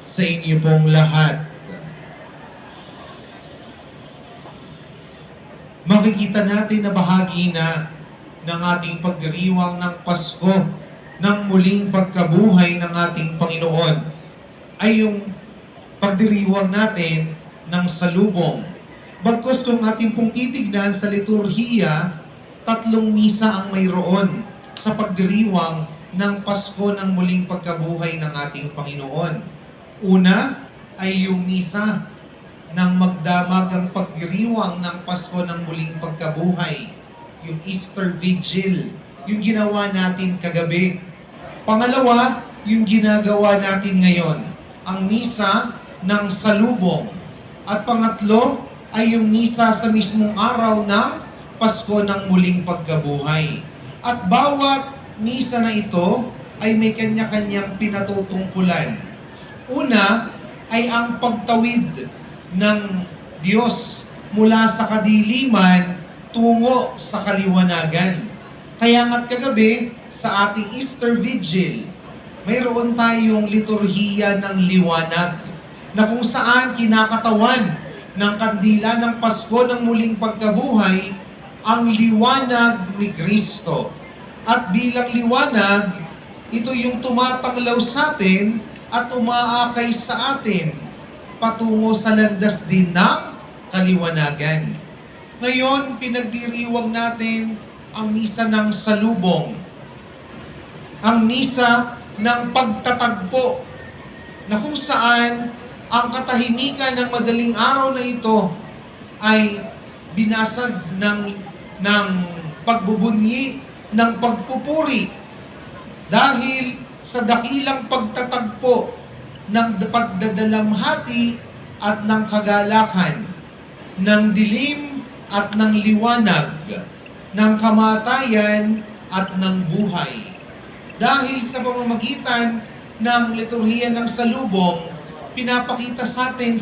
sa inyo pong lahat. Makikita natin na bahagi na ng ating pagdiriwang ng Pasko, ng muling pagkabuhay ng ating Panginoon, ay yung pagdiriwang natin ng salubong. Bagkus kung ating pong titignan sa liturhiya, 3 misa ang mayroon sa pagdiriwang ng Pasko ng muling pagkabuhay ng ating Panginoon. Una ay yung misa ng magdamag ang pagdiriwang ng Pasko ng muling pagkabuhay, yung Easter Vigil, yung ginawa natin kagabi. Pangalawa, yung ginagawa natin ngayon, ang misa ng salubong. At pangatlo ay yung misa sa mismong araw ng Pasko ng muling pagkabuhay. At bawat misa na ito ay may kanya-kanyang pinatutungkulan. Una ay ang pagtawid ng Diyos mula sa kadiliman tungo sa kaliwanagan. Kaya nga't kagabi sa ating Easter Vigil, mayroon tayong liturhiya ng liwanag na kung saan kinakatawan ng kandila ng Pasko ng muling pagkabuhay ang liwanag ni Kristo. At bilang liwanag, ito yung tumatanglaw sa atin at umaakay sa atin patungo sa landas din ng kaliwanagan. Ngayon, pinagdiriwang natin ang misa ng salubong, ang misa ng pagtatagpo, na kung saan ang katahimikan ng madaling araw na ito ay binasag ng pagbubunyi, ng pagpupuri, dahil sa dakilang pagtatagpo ng pagdadalamhati at ng kagalakan, ng dilim at ng liwanag, ng kamatayan at ng buhay. Dahil sa pamamagitan ng liturhiya ng salubong, pinapakita sa atin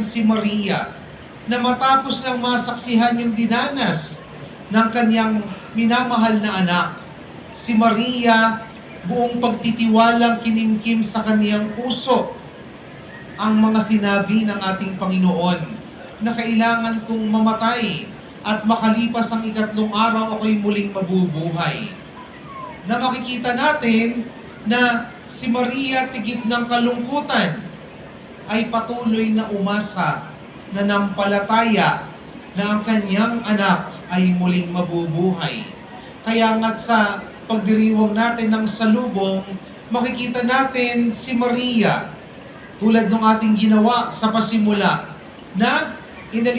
si Maria na matapos ng masaksihan yung dinanas ng kanyang minamahal na anak, si Maria buong pagtitiwalang kinimkim sa kaniyang puso ang mga sinabi ng ating Panginoon na kailangan kong mamatay at makalipas ang 3 araw ako'y muling mabubuhay. Na makikita natin na si Maria, tigip ng kalungkutan, ay patuloy na umasa, na nampalataya na ang kanyang anak ay muling mabubuhay. Kaya nga sa pagdiriwang natin ng salubong, makikita natin si Maria, tulad ng ating ginawa sa pasimula, na inalis